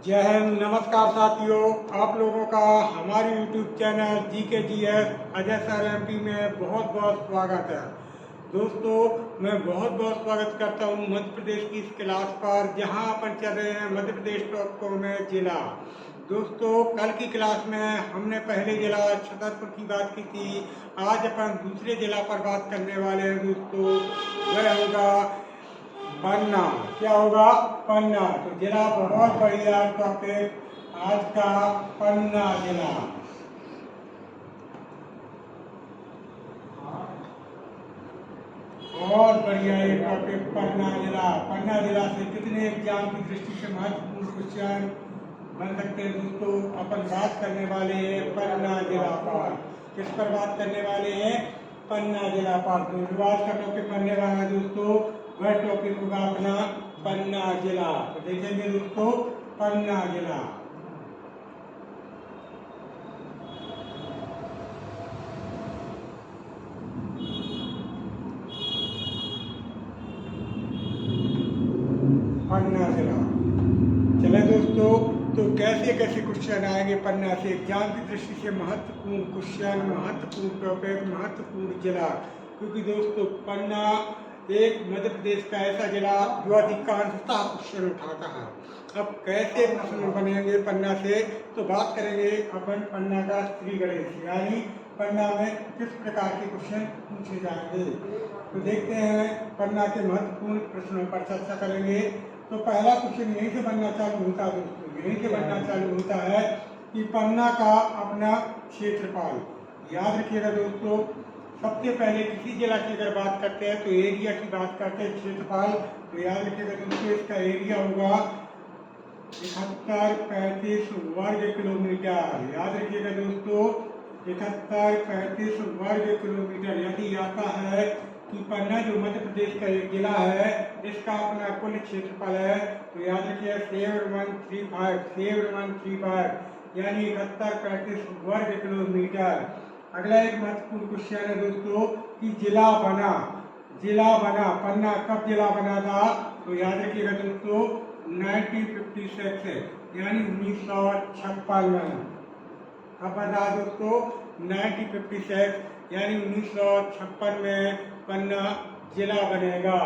जय हिंद। नमस्कार साथियों, आप लोगों का हमारे YouTube channel GKGS Ajay sir MP में बहुत बहुत स्वागत है। दोस्तों, मैं बहुत बहुत स्वागत करता हूं मध्य प्रदेश की इस क्लास पर, जहां अपन चल रहे हैं मध्य प्रदेश टॉप में जिला। दोस्तों, कल की क्लास में हमने पहले जिला छतरपुर की बात की थी। आज अपन दूसरे जिला पर बात करने वाले हैं दोस्तों, वह होगा पन्ना। क्या होगा? पन्ना। तो जिला बहुत बढ़िया टॉपिक आज का पन्ना जिला। बहुत बढ़िया ये टॉपिक पन्ना जिला। पन्ना जिला से कितने एग्जाम की दृष्टि से महत्वपूर्ण क्वेश्चन बन सकते हैं दोस्तों। अपन बात करने वाले हैं पन्ना जिला पर। किस पर बात करने वाले हैं? पन्ना जिला पर। तो जो आज का टॉपिक बनने वाला है दोस्तों, वह टॉपिक होगा अपना पन्ना जिला। तो देखेंगे दोस्तों पन्ना जिला। पन्ना जिला। चले दोस्तों, तो कैसे कैसे क्वेश्चन आएंगे पन्ना से एग्जाम की दृष्टि से महत्वपूर्ण क्वेश्चन, महत्वपूर्ण टॉपिक, महत्वपूर्ण जिला। क्योंकि दोस्तों पन्ना एक मध्य प्रदेश का ऐसा जिला जो अधिकांशतः क्वेश्चन उठाता है। अब कैसे प्रश्न बनेंगे पन्ना से, तो बात करेंगे अपन पन्ना का श्री गणेश, यानी पन्ना में किस प्रकार के क्वेश्चन पूछे जाएंगे। तो देखते हैं पन्ना के महत्वपूर्ण प्रश्नों पर चर्चा करेंगे। तो पहला क्वेश्चन यहीं से बनना चालू होता है दोस्तों, यहीं से बनना चालू होता है कि पन्ना का अपना क्षेत्रफल। याद रखिएगा दोस्तों, सबसे पहले किसी जिला की अगर बात करते हैं तो एरिया की बात करते हैं, क्षेत्रफल। तो याद रखिएगा दोस्तों, इसका एरिया होगा 7135 वर्ग किलोमीटर। याद रखिएगा दोस्तों, 7135 वर्ग किलोमीटर। यदि आता है कि पन्ना जो मध्य प्रदेश का एक जिला है, इसका अपना कुल क्षेत्रफल है, तो याद रखिए 7135 यानी 7135 वर्ग किलोमीटर। अगला एक महत्वपूर्ण क्वेश्चन है दोस्तों कि जिला बना पन्ना कब जिला बना था। तो याद रखिएगा दोस्तों 1956 यानी 1956 में। कब बना दोस्तों? 1956 यानी 1956 में पन्ना जिला बनेगा।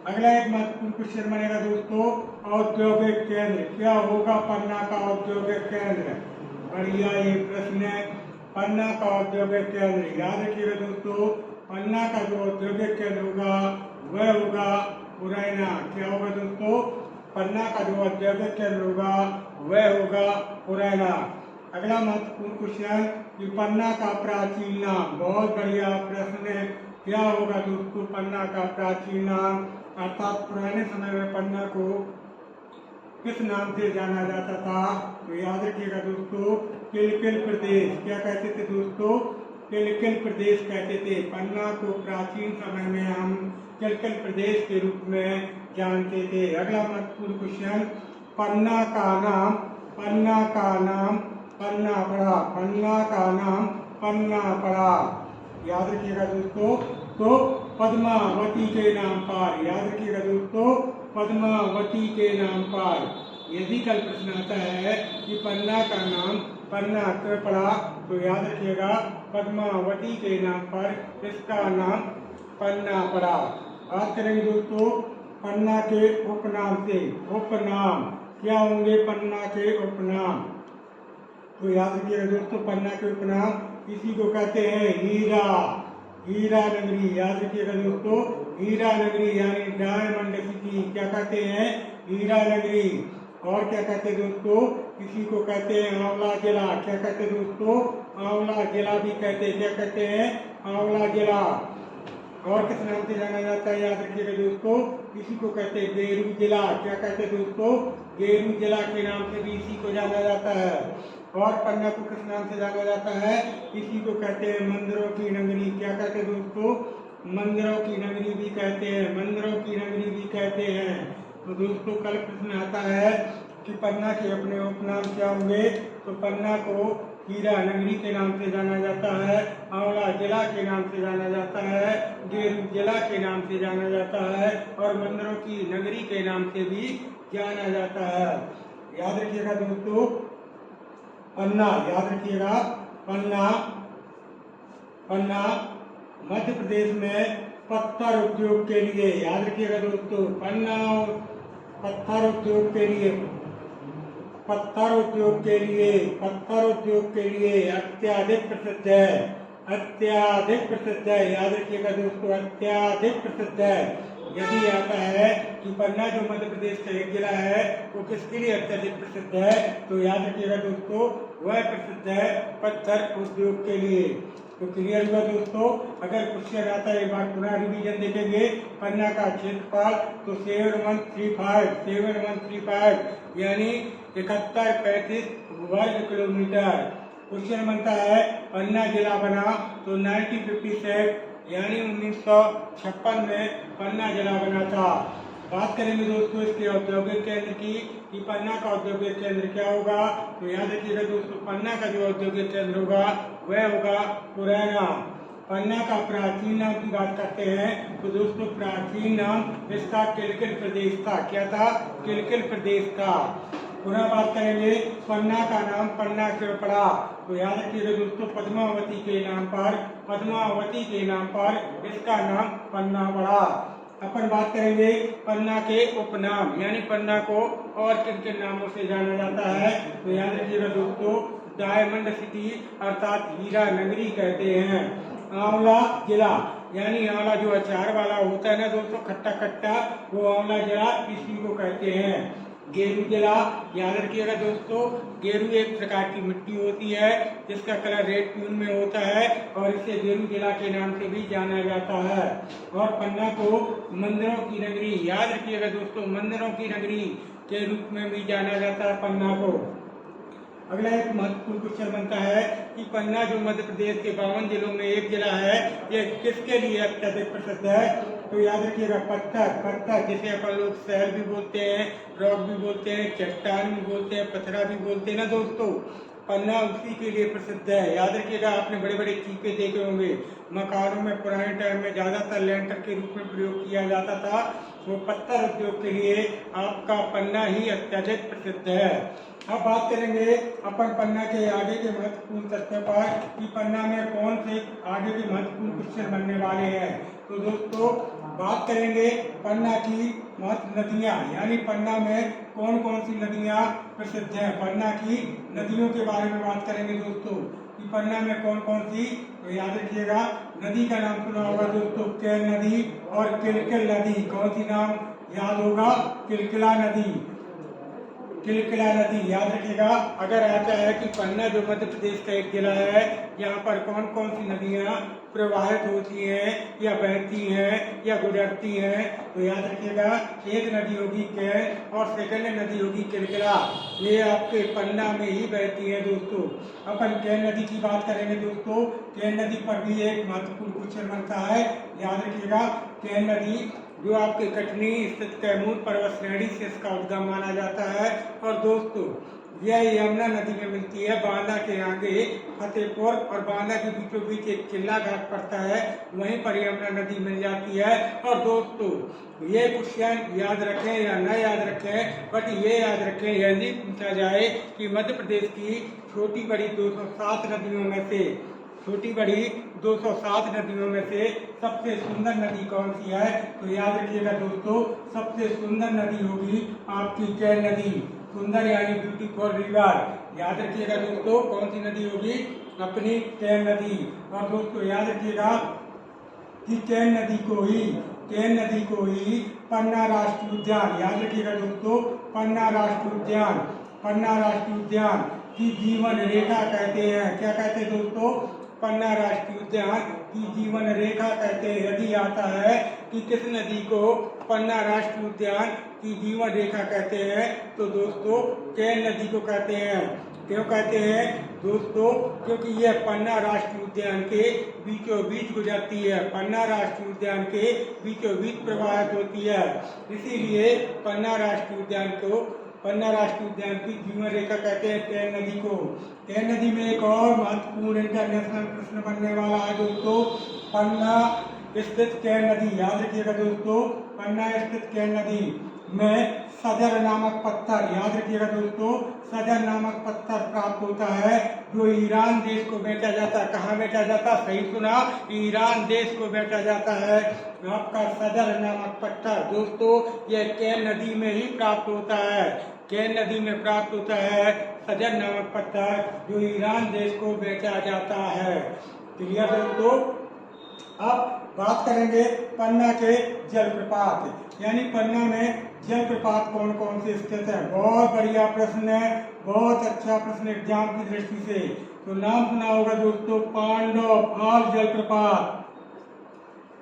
अगला एक महत्वपूर्ण क्वेश्चन बनेगा दोस्तों, औद्योगिक केंद्र। क्या होगा पन्ना का औद्योगिक केंद्र? बढ़िया ये प्रश्न है। पन्ना का औद्योगिक केंद्र, याद रखिएगा दोस्तों, पन्ना का जो औद्योगिक केंद्र होगा वह होगा मुरैना। क्या होगा दोस्तों? पन्ना का जो औद्योगिक केंद्र होगा वह होगा मुरैना। अगला महत्वपूर्ण क्वेश्चन कि पन्ना का प्राचीन नाम। बहुत बढ़िया प्रश्न है। क्या होगा दोस्तों पन्ना का प्राचीन नाम? अर्थात पुराने समय में पन्ना को किस नाम से जाना जाता था। तो याद रखिएगा दोस्तों, किलकिल प्रदेश। क्या कहते थे दोस्तों? किलकिल प्रदेश कहते थे। पन्ना को प्राचीन समय में हम किलकिल प्रदेश के रूप में जानते थे। अगला महत्वपूर्ण क्वेश्चन, पन्ना का नाम पन्ना पड़ा। पन्ना का नाम पन्ना पड़ा। याद रखिएगा दोस्तों, तो पद्मावती के नाम पर। याद रखिएगा दोस्तों, पद्मावती के नाम पर। यदि कल प्रश्न आता है कि पन्ना का नाम पन्ना क्यों पड़ा, तो याद रखिएगा पद्मावती के नाम पर इसका नाम पन्ना पड़ा। बात करेंगे दोस्तों पन्ना के उपनाम से। उपनाम क्या होंगे पन्ना के उपनाम? तो याद रखिएगा दोस्तों, पन्ना के उपनाम इसी को कहते हैं हीरा नगरी। याद रखिएगा दोस्तों, हीरा नगरी यानी डायमंड सिटी। क्या कहते हैं? हीरा नगरी। और क्या कहते हैं दोस्तों? इसी को कहते हैं आंवला जिला। क्या कहते हैं दोस्तों? आंवला जिला भी कहते हैं। क्या कहते हैं? आंवला जिला। और किस नाम से जाना जाता है? याद रखिएगा दोस्तों, इसी को कहते हैं गेरू जिला। क्या कहते हैं दोस्तों? गेरू जिला के नाम से भी इसी को जाना जाता है। और पन्ना को किस नाम से जाना जाता है? इसी को कहते हैं मंदिरों की नगरी। क्या कहते हैं दोस्तों? मंदिरों की नगरी भी कहते हैं, मंदिरों की नगरी भी कहते हैं। तो दोस्तों कल प्रश्न आता है कि पन्ना के अपने उपनाम क्या होंगे। तो पन्ना को हीरा नगरी के नाम से जाना जाता है, आंवला जिला के नाम से जाना जाता है, गेरू जिला के नाम से जाना जाता है और मंदिरों की नगरी के नाम से भी जाना जाता है। याद रखिएगा दोस्तों, पन्ना, याद रखिएगा पन्ना। पन्ना मध्य प्रदेश में पत्थर उद्योग के लिए, याद रखिएगा दोस्तों, पन्ना पत्थर उद्योग के लिए, पत्थर उद्योग के लिए, पत्थर उद्योग के लिए अत्यधिक प्रसिद्ध है, अत्यधिक प्रसिद्ध है। याद रखिएगा दोस्तों, अत्यधिक प्रसिद्ध है। यदि आता है कि पन्ना जो मध्य प्रदेश का एक जिला है वो किसके लिए अत्यधिक प्रसिद्ध है, तो याद रखिएगा दोस्तों, वह प्रसिद्ध है पत्थर उद्योग के लिए। तो क्लियर हुआ दोस्तों। अगर क्वेश्चन आता है, एक बार पुनः रिवीजन देखेंगे। पन्ना का क्षेत्रफल तो 7135 यानी 7135 वर्ग किलोमीटर। क्वेश्चन बनता है पन्ना जिला बना तो 1956 यानी 1956 में पन्ना जिला बना था। बात करेंगे दोस्तों इसके औद्योगिक केंद्र की कि पन्ना का औद्योगिक केंद्र क्या होगा, तो याद रखिएगा दोस्तों, पन्ना का जो औद्योगिक केंद्र होगा वह होगा मुरैना। पन्ना का प्राचीन नाम की बात करते हैं तो दोस्तों प्राचीन नाम इसका किलकिल प्रदेश था। क्या था? किलकिल प्रदेश था। पुनः बात करेंगे पन्ना का नाम पन्ना क्यों पड़ा, तो याद रखिएगा दोस्तों, पद्मावती के नाम पर, पद्मावती के नाम पर इसका नाम पन्ना पड़ा। अपन बात करेंगे पन्ना के उपनाम, यानी पन्ना को और किन किन नामों से जाना जाता है, तो याद रखिएगा दोस्तों, डायमंड सिटी अर्थात हीरा नगरी कहते हैं। आंवला जिला, यानी आंवला जो अचार वाला होता है ना दोस्तों, खट्टा खट्टा, वो आंवला जिला इसी को कहते हैं। गेरू जिला, याद रखिएगा दोस्तों, गेरू एक प्रकार की मिट्टी होती है जिसका कलर रेड ट्यून में होता है और इसे गेरू जिला के नाम से भी जाना जाता है। और पन्ना को मंदिरों की नगरी, याद रखिएगा दोस्तों, मंदिरों की नगरी के रूप में भी जाना जाता है पन्ना को। अगला एक महत्वपूर्ण क्वेश्चन बनता है कि पन्ना जो मध्य प्रदेश के 52 जिलों में एक जिला है, ये किसके लिए अत्यधिक प्रसिद्ध है, तो याद रखिएगा पत्थर, पत्थर जिसे अपन लोग शहर भी बोलते हैं, रॉक भी बोलते हैं, चट्टान भी बोलते हैं, पथरा भी बोलते हैं ना दोस्तों, पन्ना उसी के लिए प्रसिद्ध है। याद रखिएगा, आपने बड़े बड़े चीपे देखे होंगे, मकानों में पुराने टाइम में ज्यादातर लेंटर के रूप में प्रयोग किया जाता था, वो पत्थर उद्योग के लिए आपका पन्ना ही अत्यधिक प्रसिद्ध है। अब बात करेंगे अपन पन्ना के आगे के महत्वपूर्ण तथ्यों पर कि पन्ना में कौन से आगे के महत्वपूर्ण क्वेश्चन बनने वाले हैं। तो दोस्तों बात करेंगे पन्ना की महत्व नदियाँ, यानी पन्ना में कौन कौन सी नदियाँ प्रसिद्ध हैं। पन्ना की नदियों के बारे में बात करेंगे दोस्तों कि पन्ना में कौन कौन सी, तो याद रखिएगा, नदी का नाम सुना होगा दोस्तों, केन नदी और किलकिल नदी। कौन सी नाम याद होगा? किलकिला नदी, किलकिला नदी, याद रखिएगा। अगर आता है कि पन्ना जो मध्य प्रदेश का एक जिला है, यहाँ पर कौन कौन सी नदियाँ प्रवाहित होती हैं या बहती हैं या गुजरती हैं, तो याद रखिएगा, एक नदी होगी कैन और सेकंड नदी होगी किलकिला। ये आपके पन्ना में ही बहती है दोस्तों। अपन कैन नदी की बात करेंगे दोस्तों, कैन नदी पर भी एक महत्वपूर्ण क्वेश्चन बनता है। याद रखिएगा, कैन नदी जो आपके कटनी स्थित कैमूर पर्वत श्रेणी से इसका उद्गम माना जाता है। और दोस्तों यह यमुना नदी में मिलती है, बांदा के आगे फतेहपुर और बांदा के बीचों बीच एक चिल्ला घाट पड़ता है, वहीं पर यमुना नदी मिल जाती है। और दोस्तों ये क्वेश्चन याद रखें या न याद रखें, बट ये याद रखें, यदि पूछा जाए कि मध्य प्रदेश की छोटी बड़ी 207 नदियों में से, छोटी बड़ी 207 नदियों में से सबसे सुंदर नदी कौन सी है, तो याद रखिएगा दोस्तों, सबसे सुंदर नदी होगी आपकी कैन नदी। सुंदर यानी ब्यूटीफुल रिवर, याद रखिएगा दोस्तों, कौन सी नदी होगी? अपनी कैन नदी। और दोस्तों याद रखिएगा कि कैन नदी को ही पन्ना राष्ट्रीय उद्यान, याद रखिएगा दोस्तों, पन्ना राष्ट्रीय उद्यान की जीवन रेखा कहते हैं। क्या कहते हैं दोस्तों? पन्ना राष्ट्रीय उद्यान की जीवन रेखा कहते हैं। यदि आता है कि किस नदी को पन्ना राष्ट्रीय उद्यान की जीवन रेखा कहते हैं, तो दोस्तों कैन नदी को कहते हैं। क्यों कहते हैं दोस्तों? क्योंकि यह पन्ना राष्ट्रीय उद्यान के बीचों बीच गुजरती है, पन्ना राष्ट्रीय उद्यान के बीचों बीच प्रवाहित होती है, इसीलिए पन्ना राष्ट्रीय उद्यान की जीवन रेखा कहते हैं कैन नदी को। कैन नदी में एक और महत्वपूर्ण इंटरनेशनल प्रश्न बनने वाला है दोस्तों, पन्ना स्थित कैन नदी, याद रखिएगा दोस्तों, पन्ना स्थित कैन नदी में सदर नामक पत्थर, याद रखिएगा दोस्तों, सदर नामक पत्थर प्राप्त होता है जो ईरान देश को बेचा जाता है। कहाँ बेचा जाता है? सही सुना, ईरान देश को बेचा जाता है आपका सदर नामक पत्थर। दोस्तों यह केन नदी में ही प्राप्त होता है, केन नदी में प्राप्त होता है सदर नामक पत्थर जो ईरान देश को बेचा जाता है। क्लियर दोस्तों? अब बात करेंगे पन्ना के जलप्रपात, यानी पन्ना में जलप्रपात कौन कौन से स्थित है। बहुत बढ़िया प्रश्न है, बहुत अच्छा प्रश्न एग्जाम की दृष्टि से। तो नाम सुना होगा दोस्तों, पांडव फाल जलप्रपात,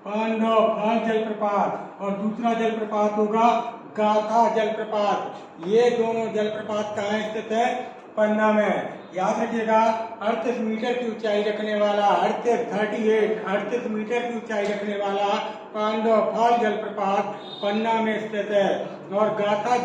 पांडव फाल जलप्रपात, और दूसरा जलप्रपात होगा गाथा जलप्रपात। ये दोनों जलप्रपात कहाँ स्थित है? पन्ना में। याद रखिएगा, 38 मीटर की ऊंचाई रखने वाला, 38 मीटर की ऊंचाई रखने वाला पांडव फाल जलप्रपात पन्ना में स्थित है। और गाथा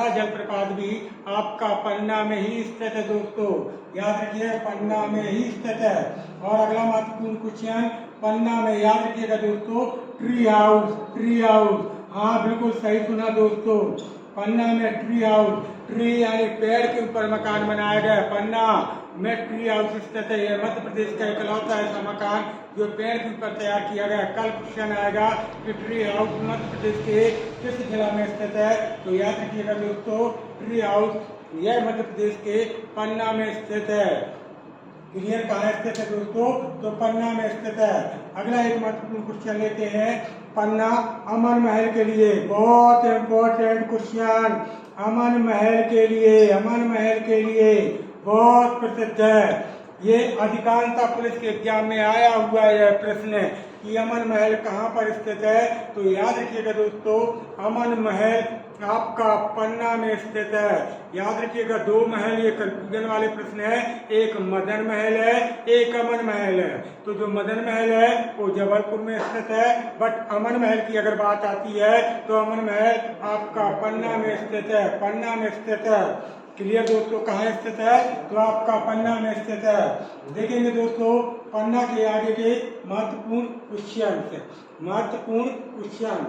जलप्रपात भी आपका पन्ना में ही स्थित है दोस्तों। याद रखिए, पन्ना में ही स्थित है। और अगला महत्वपूर्ण क्वेश्चन, पन्ना में याद रखिएगा दोस्तों, ट्री हाउस। हाँ बिल्कुल सही सुना दोस्तों, पन्ना में ट्री हाउस, ट्री यानी पेड़ के ऊपर मकान बनाया गया। पन्ना में ट्री हाउस स्थित है। यह मध्य प्रदेश का इकलौता ऐसा मकान जो पेड़ के ऊपर तैयार किया गया। कल क्वेश्चन आएगा कि ट्री हाउस मध्य प्रदेश के किस जिला में स्थित है। तो याद रखिएगा दोस्तों, ट्री हाउस यह मध्य प्रदेश के पन्ना में स्थित है। क्लियर? कहाँ स्थित है दोस्तों? तो पन्ना में स्थित है। अगला एक महत्वपूर्ण क्वेश्चन लेते हैं, पन्ना अमर महल के लिए, बहुत इंपॉर्टेंट क्वेश्चन, अमर महल के लिए बहुत प्रसिद्ध है। ये अधिकांशतः पुलिस के एग्जाम में आया हुआ यह प्रश्न कि अमर महल कहाँ पर स्थित है। तो याद रखिएगा दोस्तों, अमर महल आपका पन्ना में स्थित है। याद रखिएगा, दो महल ये कंफ्यूजन वाले प्रश्न है, एक मदन महल है, एक अमर महल है। तो जो मदन महल है वो जबलपुर में स्थित है, बट अमर महल की अगर बात आती है तो अमर महल आपका पन्ना में स्थित है। क्लियर दोस्तों? कहाँ स्थित है? तो आपका पन्ना में स्थित है। देखेंगे दोस्तों पन्ना के आगे के महत्वपूर्ण क्वेश्चन।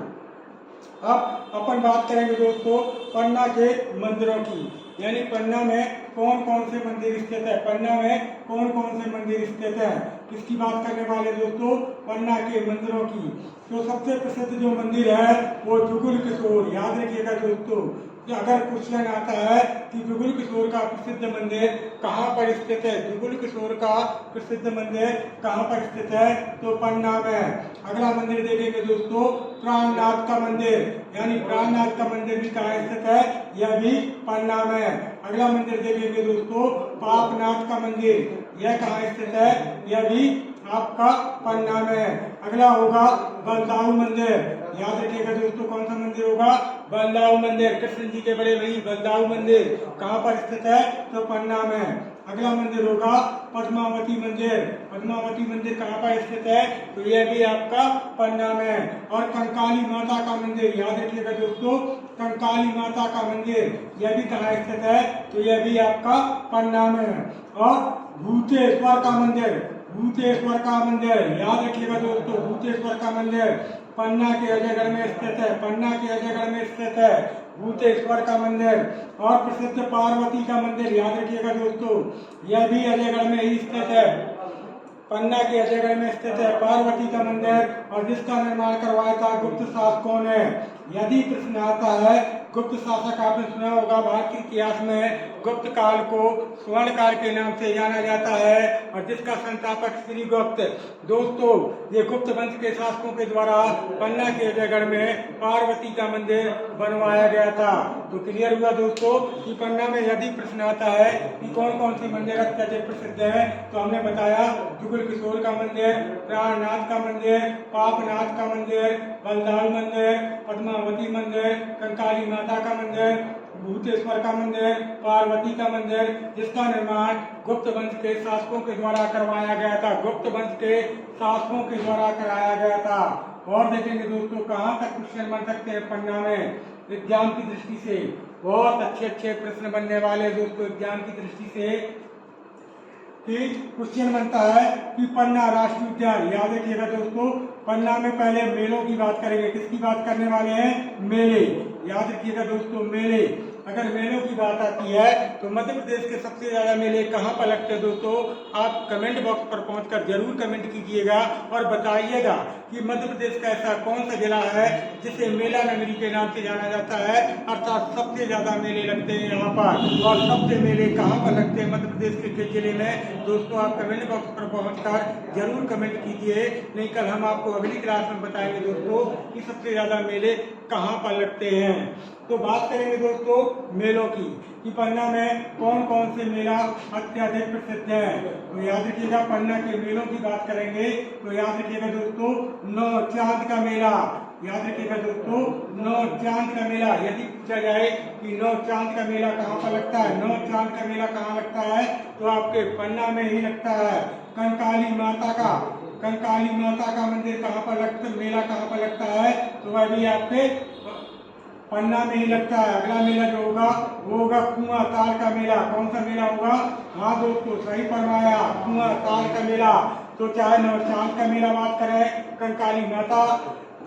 अब अपन बात करेंगे दोस्तों पन्ना के मंदिरों की, यानी पन्ना में कौन कौन से मंदिर स्थित है। पन्ना में कौन कौन से मंदिर स्थित है, किसकी बात करने वाले दोस्तों? पन्ना के मंदिरों की। तो सबसे प्रसिद्ध जो मंदिर है वो जुगुल किशोर। याद रखिएगा दोस्तों, अगर क्वेश्चन आता है कि जुगुल किशोर का प्रसिद्ध मंदिर कहाँ पर स्थित है, जुगुल किशोर का प्रसिद्ध मंदिर कहाँ पर स्थित है, तो पन्ना में। अगला मंदिर देखेंगे दोस्तों, प्राणनाथ का मंदिर, यानी प्राणनाथ का मंदिर भी कहाँ स्थित है, यह भी पन्ना में। अगला मंदिर देखेंगे दोस्तों, पापनाथ का मंदिर, यह कहाँ स्थित है, यह भी आपका पन्ना में। अगला होगा बलदाऊ मंदिर। याद रखिएगा दोस्तों, कौन सा मंदिर होगा? बलदाऊ मंदिर, कृष्ण जी के बड़े भाई बलदाऊ मंदिर कहाँ पर स्थित है, तो पन्ना में। अगला मंदिर होगा पद्मावती मंदिर। पद्मावती मंदिर कहाँ पर स्थित है, तो यह भी आपका पन्ना में। और कंकाली माता का मंदिर, याद रखिएगा दोस्तों, कंकाली माता का मंदिर यह भी कहाँ स्थित है, तो यह भी आपका पन्ना में। और भूतेश्वर का मंदिर, याद रखिएगा दोस्तों, भूतेश्वर का मंदिर पन्ना के अजयगढ़ में स्थित है, भूतेश्वर का मंदिर। और प्रसिद्ध पार्वती का मंदिर, याद रखिएगा दोस्तों, यह भी अजयगढ़ में ही स्थित है, पन्ना के अजयगढ़ में स्थित है पार्वती का मंदिर। और जिसका निर्माण करवाया था गुप्त शासकों ने। यदि प्रश्न आता है, गुप्त शासक आपने सुना होगा, भारतीय इतिहास में गुप्त काल को स्वर्ण काल के नाम से जाना जाता है, और जिसका संस्थापक श्री गुप्त। दोस्तों ये गुप्त वंश के शासकों के द्वारा पन्ना के अजयगढ़ में पार्वती का मंदिर बनवाया गया था। तो क्लियर हुआ दोस्तों कि पन्ना में यदि प्रश्न आता है कि कौन कौन सी मंदिर अत्यधिक प्रसिद्ध है, तो हमने बताया जुगुल किशोर का मंदिर, प्राणनाथ का मंदिर, पापनाथ का मंदिर, बलदाऊ मंदिर, पद्मावती मंदिर, कंकाली माता का मंदिर, भूतेश्वर का मंदिर, पार्वती का मंदिर, जिसका निर्माण गुप्त वंश के शासकों के द्वारा करवाया गया था। और देखेंगे दोस्तों कहाँ तक क्वेश्चन बन सकते हैं पन्ना में एग्जाम की दृष्टि से। बहुत अच्छे प्रश्न बनने वाले दोस्तों एग्जाम की दृष्टि से। कि क्वेश्चन बनता है कि पन्ना राष्ट्रीय उद्यान, याद रखिएगा दोस्तों, पन्ना में पहले मेलों की बात करेंगे। किसकी बात करने वाले हैं? मेले। याद रखिएगा दोस्तों, मेले। अगर मेलों की बात आती है तो मध्य प्रदेश के सबसे ज्यादा मेले कहाँ पर लगते हैं दोस्तों? आप कमेंट बॉक्स पर पहुंचकर जरूर कमेंट कीजिएगा और बताइएगा कि मध्य प्रदेश का ऐसा कौन सा जिला है जिसे मेला नगरी के नाम से जाना जाता है, अर्थात सबसे ज्यादा मेले लगते हैं यहाँ पर। और सबसे मेले कहाँ पर लगते हैं मध्य प्रदेश के किस जिले में? दोस्तों आप कमेंट बॉक्स पर पहुंचकर जरूर कमेंट कीजिए, नहीं कल हम आपको अगली क्लास में बताएंगे दोस्तों कि सबसे ज्यादा मेले कहाँ पर लगते हैं। तो बात करेंगे दोस्तों मेलों की कि पन्ना में कौन कौन से मेला अत्यधिक प्रसिद्ध है। तो याद रखिएगा, पन्ना के मेलों की बात करेंगे तो याद रखिएगा दोस्तों, नौ चांद का मेला। याद रखिएगा दोस्तों, नौ चांद का मेला। यदि पूछा जाए कि नौ चांद का मेला कहाँ पर लगता है, नौ चांद का मेला कहाँ लगता है, तो आपके पन्ना में ही लगता है। कंकाली माता का मंदिर कहाँ पर लगता, मेला कहाँ पर लगता है, तो वह भी आपके पन्ना में ही लगता है। अगला मेला जो होगा वो होगा कुआं ताल का मेला। कौन सा मेला होगा? हाँ दोस्तों, सही फरमाया, कुआं ताल का मेला। तो चाहे नौ चांद का मेला बात करें, कंकाली माता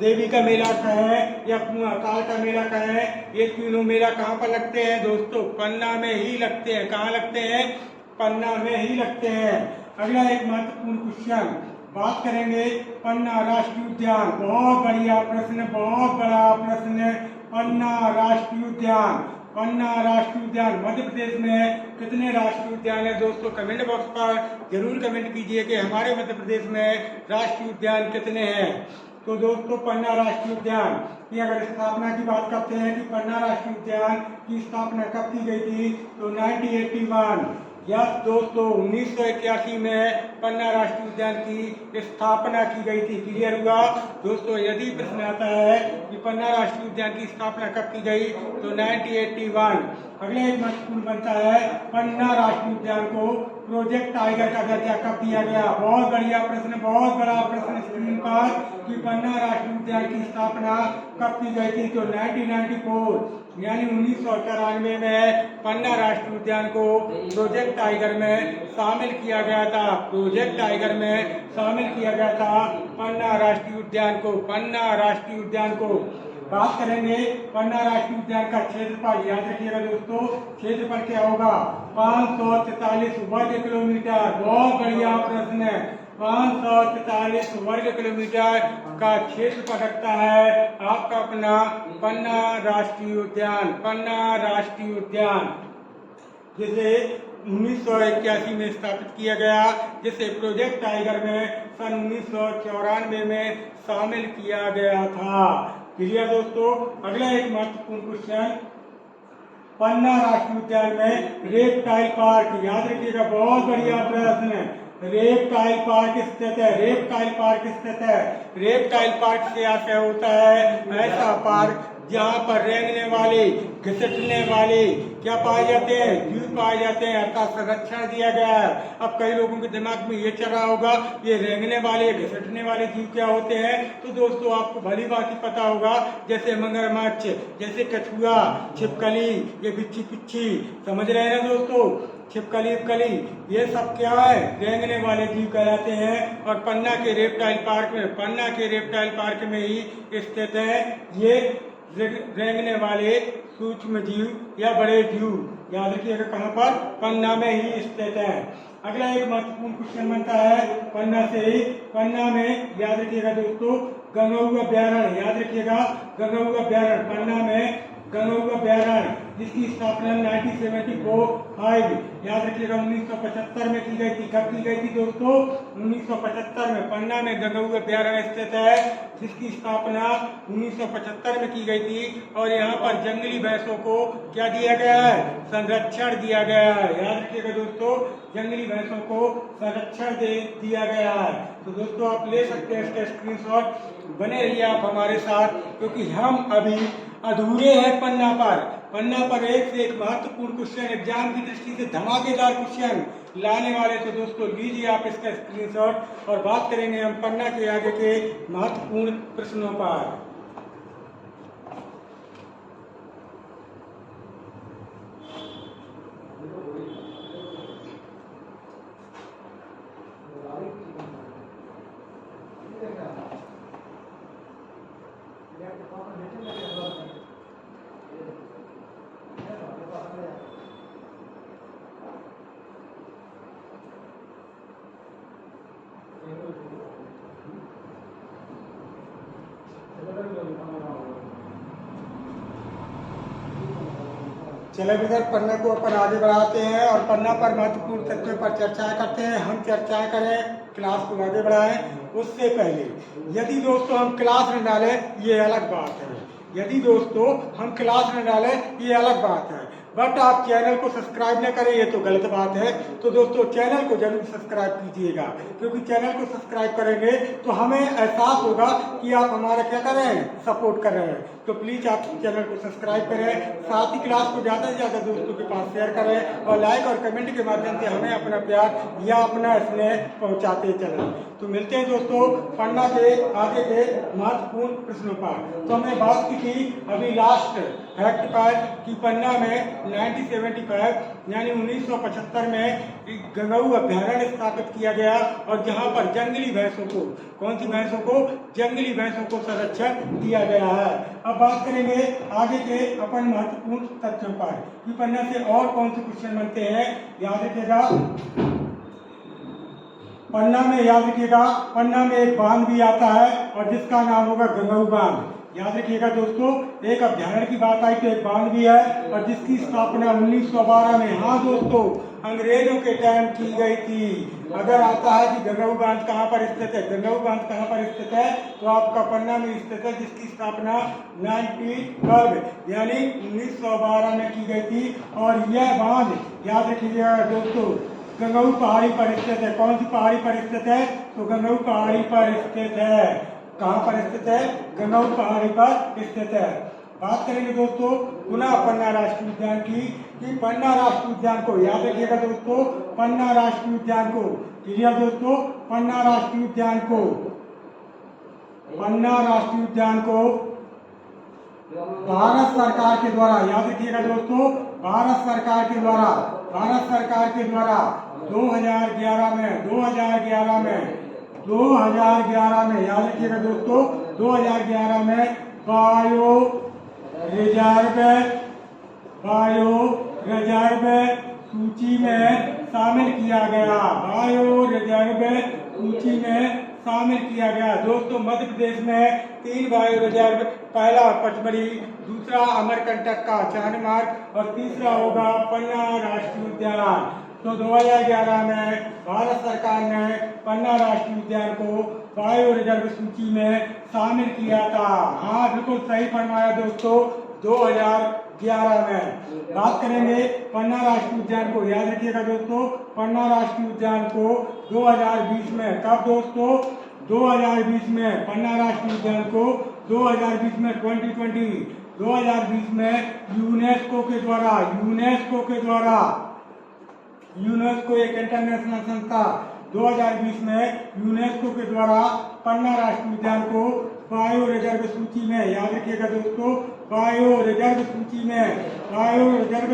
देवी का मेला कहें या कुआं ताल का मेला कहें, ये तीनों मेला कहाँ पर लगते हैं दोस्तों? पन्ना में ही लगते हैं। कहाँ लगते हैं? पन्ना में ही लगते हैं। अगला एक महत्वपूर्ण क्वेश्चन बात करेंगे, पन्ना राष्ट्रीय उद्यान। बहुत बढ़िया प्रश्न, बहुत बड़ा प्रश्न। पन्ना राष्ट्रीय उद्यान, पन्ना राष्ट्रीय उद्यान मध्य प्रदेश में कितने राष्ट्रीय उद्यान है दोस्तों? कमेंट बॉक्स पर जरूर कमेंट कीजिए कि हमारे मध्य प्रदेश में राष्ट्रीय उद्यान कितने हैं। तो दोस्तों पन्ना राष्ट्रीय उद्यान की अगर स्थापना की बात करते हैं कि पन्ना राष्ट्रीय उद्यान की स्थापना कब की गई थी, तो 1981। यस दोस्तों, 1981 में पन्ना राष्ट्रीय उद्यान की स्थापना की गई थी। क्लियर हुआ दोस्तों? यदि प्रश्न आता है कि पन्ना राष्ट्रीय उद्यान की स्थापना कब की गई, तो 1981। अगला एक महत्वपूर्ण बनता है, पन्ना राष्ट्रीय उद्यान को प्रोजेक्ट टाइगर का दर्जा कब दिया गया? बहुत बढ़िया प्रश्न, बहुत बड़ा प्रश्न स्क्रीन पर कि पन्ना राष्ट्रीय उद्यान की स्थापना कब की गई थी, तो 1994 यानी 1994 में पन्ना राष्ट्रीय उद्यान को प्रोजेक्ट टाइगर में शामिल किया गया था। प्रोजेक्ट टाइगर में शामिल किया गया था पन्ना राष्ट्रीय उद्यान को, पन्ना राष्ट्रीय उद्यान को। बात करेंगे पन्ना राष्ट्रीय उद्यान का क्षेत्रफल। याद रखिएगा दोस्तों, क्षेत्रफल क्या होगा? 543 वर्ग किलोमीटर। बहुत बढ़िया प्रश्न है। 543 वर्ग किलोमीटर का क्षेत्रफल रखता है आपका अपना पन्ना राष्ट्रीय उद्यान, पन्ना राष्ट्रीय उद्यान, जिसे 1981 में स्थापित किया गया, जिसे प्रोजेक्ट टाइगर में सन 1994 में शामिल किया गया था। क्लियर दोस्तों? अगला एक महत्वपूर्ण क्वेश्चन, पन्ना राष्ट्रीय उद्यान में रेपटाइल पार्क। याद रखिएगा, बहुत बढ़िया प्रश्न है। रेपटाइल पार्क स्थित है, रेपटाइल पार्क स्थित है। रेपटाइल पार्क से आशय होता है ऐसा पार्क जहाँ पर रेंगने वाले, घिसटने वाले क्या पाए जाते हैं? जीव पाए जाते हैं, अर्थात संरक्षण दिया गया है। अब कई लोगों के दिमाग में ये चल रहा होगा ये रेंगने वाले, घिसटने वाले जीव क्या होते हैं? तो दोस्तों आपको भली बात ही पता होगा, जैसे मगरमच्छ, जैसे कछुआ, छिपकली, ये बिच्छी पिच्छी, समझ रहे हैं ना दोस्तों? छिपकली उपकली, ये सब क्या है? रेंगने वाले जीव कहलाते हैं। और पन्ना के रेपटाइल पार्क में, पन्ना के रेपटाइल पार्क में ही स्थित है ये रेंगने वाले सूक्ष्म जीव या बड़े जीव। याद रखिएगा कहाँ पर? पन्ना में ही स्थित है। अगला एक महत्वपूर्ण क्वेश्चन बनता है पन्ना से ही, पन्ना में याद रखिएगा दोस्तों गंगऊ अभ्यारण्य। याद रखिएगा गंगऊ अभ्यारण्य, पन्ना में गंगऊ अभ्यारण्य, जिसकी स्थापना 1974 याद रखिएगा 1975 में की गई थी। कब की गई थी दोस्तों? 1975 में। पन्ना में गंगऊ अभ्यारण्य स्थित है, जिसकी स्थापना 1975 में की गई थी। और यहाँ पर जंगली भैंसों को क्या दिया गया है? संरक्षण दिया गया है। याद रखिएगा दोस्तों, जंगली भैंसों को संरक्षण दिया गया है। तो दोस्तों आप ले सकते हैं इसका स्क्रीनशॉट। बने रहिए आप हमारे साथ, क्योंकि हम अभी अधूरे हैं पन्ना पर। पन्ना पर एक से एक महत्वपूर्ण क्वेश्चन एग्जाम की दृष्टि से धमाकेदार क्वेश्चन लाने वाले। तो दोस्तों लीजिए आप इसका स्क्रीनशॉट और बात करेंगे हम पन्ना के आगे के महत्वपूर्ण प्रश्नों पर। चले इधर पन्ना को अपन आगे बढ़ाते हैं और पन्ना पर महत्वपूर्ण तथ्यों पर चर्चाएं करते हैं। हम चर्चाएं करें, क्लास को आगे बढ़ाएं उससे पहले यदि दोस्तों हम क्लास न डालें ये अलग बात है। यदि दोस्तों हम क्लास न डालें ये अलग बात है, बट आप चैनल को सब्सक्राइब न करें ये तो गलत बात है। तो दोस्तों चैनल को जरूर सब्सक्राइब कीजिएगा, क्योंकि चैनल को सब्सक्राइब करेंगे तो हमें एहसास होगा कि आप हमारा क्या कर रहे हैं, सपोर्ट कर रहे हैं। तो प्लीज आप चैनल को सब्सक्राइब करें, साथ ही क्लास को ज़्यादा से ज़्यादा दोस्तों के पास शेयर करें और लाइक और कमेंट के माध्यम से हमें अपना प्यार या अपना स्नेह पहुँचाते चलें। तो मिलते हैं दोस्तों पन्ना के आगे के महत्वपूर्ण प्रश्नों पर। तो हमने बात की थी अभी लास्ट फैक्ट पर कि पन्ना में 1975 यानी 1975 में गंगऊ अभ्यारण्य स्थापित किया गया और जहां पर जंगली भैंसों को, कौन सी भैंसों को, जंगली भैंसों को संरक्षण दिया गया है। अब बात करेंगे आगे के अपन महत्वपूर्ण तथ्यों पर कि पन्ना से और कौन से क्वेश्चन बनते हैं। याद रखिएगा पन्ना में, याद रखिएगा पन्ना में एक बांध भी आता है और जिसका नाम होगा गंगऊ बांध। याद रखिएगा दोस्तों, एक अभ्यारण्य की बात आई तो एक बांध भी है और जिसकी स्थापना 1912 में, हाँ दोस्तों, अंग्रेजों के टाइम की गई थी। अगर आता है कि गंगऊ बांध कहाँ पर स्थित है, गंगऊ बांध कहाँ पर स्थित है, तो आपका पन्ना में स्थित है, जिसकी स्थापना 1912 यानी 1912 में की गई थी। और यह बांध याद रखिएगा दोस्तों गंगऊ पहाड़ी पर स्थित है। कौन सी पहाड़ी पर स्थित है, तो गंगऊ पहाड़ी पर स्थित है। कहाँ पर स्थित है, गंगऊ पहाड़ी पर स्थित है। बात करेंगे दोस्तों पुनः पन्ना राष्ट्रीय उद्यान की कि पन्ना राष्ट्रीय उद्यान को, याद रखिएगा दोस्तों, पन्ना राष्ट्रीय उद्यान को, क्लियर दोस्तों, पन्ना राष्ट्रीय उद्यान को, पन्ना राष्ट्रीय उद्यान को भारत सरकार के द्वारा, याद रखिएगा दोस्तों, भारत सरकार के द्वारा 2011 में याद रखिएगा दोस्तों, 2011 में बायो रिजर्व सूची में शामिल किया गया। बायो रिजर्व सूची में शामिल किया गया। दोस्तों मध्य प्रदेश में 3 बायो रिजर्व, पहला पचमढ़ी, दूसरा अमरकंटक का चांदमार्ग और तीसरा होगा पन्ना राष्ट्रीय उद्यान। तो 2011 में भारत सरकार ने पन्ना राष्ट्रीय उद्यान को बायो रिजर्व सूची में शामिल किया था। हाँ बिल्कुल सही फरमाया दोस्तों, 2011 में। बात करेंगे पन्ना राष्ट्रीय उद्यान को, याद रखिएगा दोस्तों, पन्ना राष्ट्रीय उद्यान को 2020 में, कब दोस्तों, 2020 में पन्ना राष्ट्रीय उद्यान को 2020 में 2020 में यूनेस्को एक इंटरनेशनल संस्था 2020 में यूनेस्को के द्वारा पन्ना राष्ट्रीय उद्यान को बायो रिजर्व सूची में, याद रखिएगा दोस्तों, बायो रिजर्व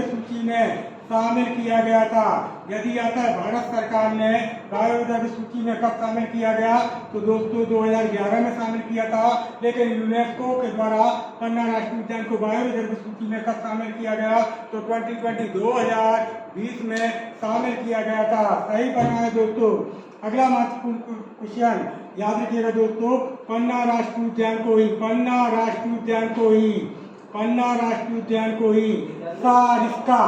सूची में शामिल किया गया था। यदि आता है भारत सरकार ने बायो रिजर्व सूची में कब शामिल किया गया, तो दोस्तों 2011 में शामिल किया था। लेकिन यूनेस्को के द्वारा पन्ना राष्ट्रीय उद्यान को बायो रिजर्व सूची में कब शामिल किया गया, तो 2020 में शामिल किया गया था। सही फरमाया दोस्तों। अगला महत्वपूर्ण क्वेश्चन याद रखिएगा दोस्तों, पन्ना राष्ट्रीय उद्यान को ही सारिस्का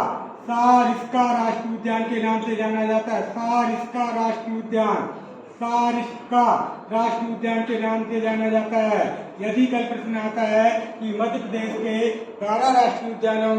राष्ट्रीय उद्यान के नाम से जाना जाता है। सारिस्का राष्ट्रीय उद्यान के नाम से जाना जाता है। यदि कल प्रश्न आता है कि मध्य प्रदेश के 12 राष्ट्रीय उद्यानों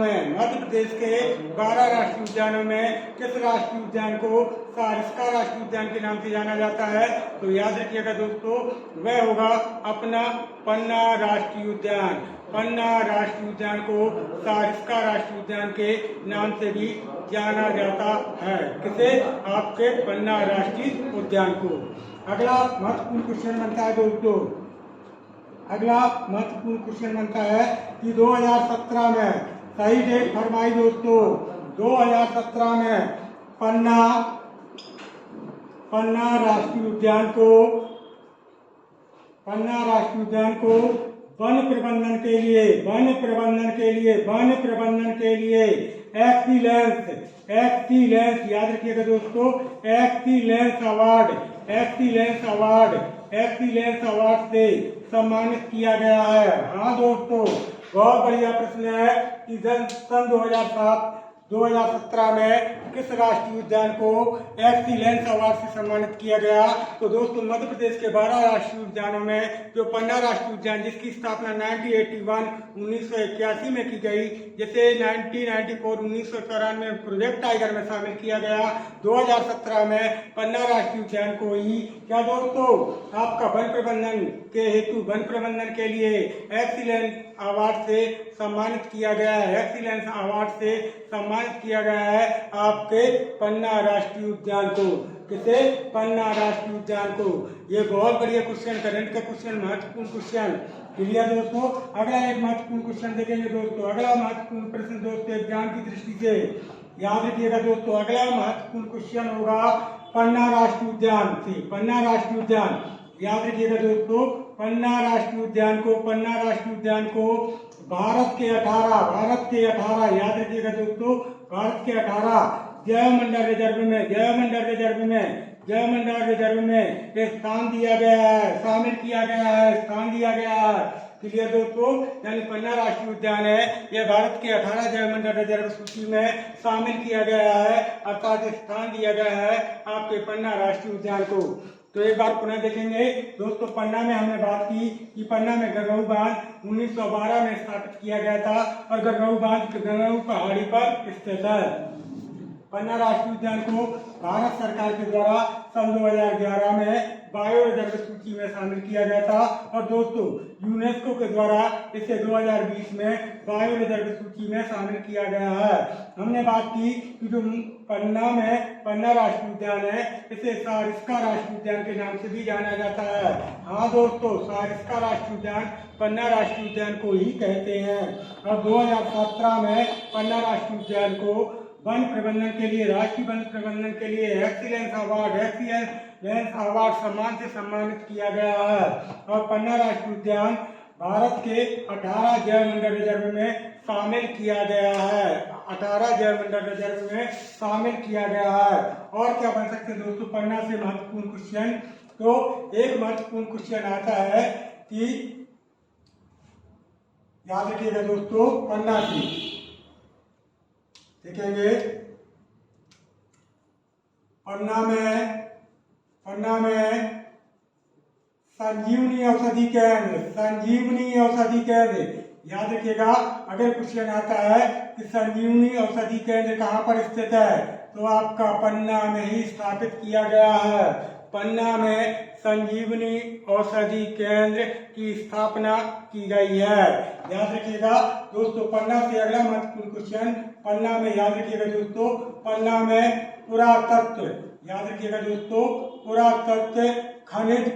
में किस राष्ट्रीय उद्यान को सारिस्का राष्ट्रीय उद्यान के नाम से जाना जाता है, तो याद रखिएगा दोस्तों, वह होगा अपना पन्ना राष्ट्रीय उद्यान। पन्ना राष्ट्रीय उद्यान को सारिस्का राष्ट्रीय उद्यान के नाम से भी जाना जाता है। किसे, आपके पन्ना राष्ट्रीय उद्यान को। अगला महत्वपूर्ण क्वेश्चन बनता है दोस्तों, कि 2017 में, सही डेट फरमाई दोस्तों, 2017 में पन्ना राष्ट्रीय उद्यान को वन प्रबंधन के लिए एक्सीलेंस याद रखिएगा दोस्तों, एक्सीलेंस अवार्ड से सम्मानित किया गया है। हाँ दोस्तों, बहुत बढ़िया प्रश्न है कि सन 2017 में किस राष्ट्रीय उद्यान को एक्सीलेंस अवार्ड से सम्मानित किया गया। तो दोस्तों मध्य प्रदेश के 12 राष्ट्रीय उद्यानों में जो पन्ना राष्ट्रीय उद्यान जिसकी स्थापना 1981 में की गई, जैसे 1994 प्रोजेक्ट टाइगर में शामिल किया गया, 2017 में पन्ना राष्ट्रीय उद्यान को ही क्या दोस्तों आपका वन प्रबंधन के हेतु वन प्रबंधन के लिए एक्सीलेंस अवार्ड से सम्मानित किया गया है। एक्सीलेंस अवार्ड से सम्मानित किया गया है आपके पन्ना राष्ट्रीय उद्यान को। किसे? पन्ना राष्ट्रीय उद्यान को। ये बहुत बढ़िया क्वेश्चन, करंट का क्वेश्चन, महत्वपूर्ण क्वेश्चन। क्लियर दोस्तों। अगला एक महत्वपूर्ण क्वेश्चन देखेंगे दोस्तों। अगला महत्वपूर्ण प्रश्न दोस्तों एग्जाम की दृष्टि से याद रखिएगा दोस्तों। अगला महत्वपूर्ण क्वेश्चन होगा पन्ना राष्ट्रीय उद्यान से। पन्ना राष्ट्रीय उद्यान याद रखिएगा दोस्तों, पन्ना राष्ट्रीय उद्यान को भारत के 18 याद रखिएगा दोस्तों, भारत के 18 जैवमंडल रिजर्व में स्थान दिया गया है, शामिल किया गया है, स्थान दिया गया है। क्लियर दोस्तों। यानी पन्ना राष्ट्रीय उद्यान है, यह भारत के 18 जैवमंडल रिजर्व सूची में शामिल किया गया है, अर्थात स्थान दिया गया है आपके पन्ना राष्ट्रीय उद्यान को। तो एक बार पुनः देखेंगे दोस्तों, पन्ना में हमने बात की कि पन्ना में गंगऊ बांध 1912 में स्थापित किया गया था और गंगऊ बांध गंगऊ पहाड़ी पर स्थित है। पन्ना राष्ट्रीय उद्यान को भारत सरकार के द्वारा सन 2011 में बायो रिजर्व सूची में शामिल किया गया था और दोस्तों यूनेस्को के द्वारा इसे 2020 में बायो रिजर्व सूची में शामिल किया गया है। हमने बात की कि जो पन्ना राष्ट्रीय उद्यान है इसे सारिस्का राष्ट्रीय उद्यान के नाम से भी जाना जाता है। हाँ दोस्तों, सारिस्का राष्ट्रीय उद्यान पन्ना राष्ट्रीय उद्यान को ही कहते हैं। और 2017 में पन्ना राष्ट्रीय उद्यान को वन प्रबंधन के लिए, राष्ट्रीय वन प्रबंधन के लिए एक्सीलेंस अवार्ड सम्मान से सम्मानित किया गया है। और पन्ना राष्ट्रीय उद्यान भारत के 18 जैवमंडल रिजर्व में शामिल किया गया है, 18 जैवमंडल रिजर्व में शामिल किया गया है। और क्या बन सकते हैं दोस्तों पन्ना से महत्वपूर्ण क्वेश्चन? तो एक महत्वपूर्ण क्वेश्चन आता है कि याद रखिएगा दोस्तों, पन्ना से देखेंगे, पन्ना में संजीवनी औषधि केंद्र याद रखिएगा। अगर क्वेश्चन आता है कि संजीवनी औषधि केंद्र कहाँ पर स्थित है, तो आपका पन्ना में ही स्थापित किया गया है। पन्ना में संजीवनी औषधि केंद्र की स्थापना की गई है। याद रखिएगा दोस्तों। पन्ना से अगला महत्वपूर्ण क्वेश्चन, पन्ना में याद रखिएगा दोस्तों, पन्ना में पुरातत्व याद रखिएगा दोस्तों, पुरातत्व खनिज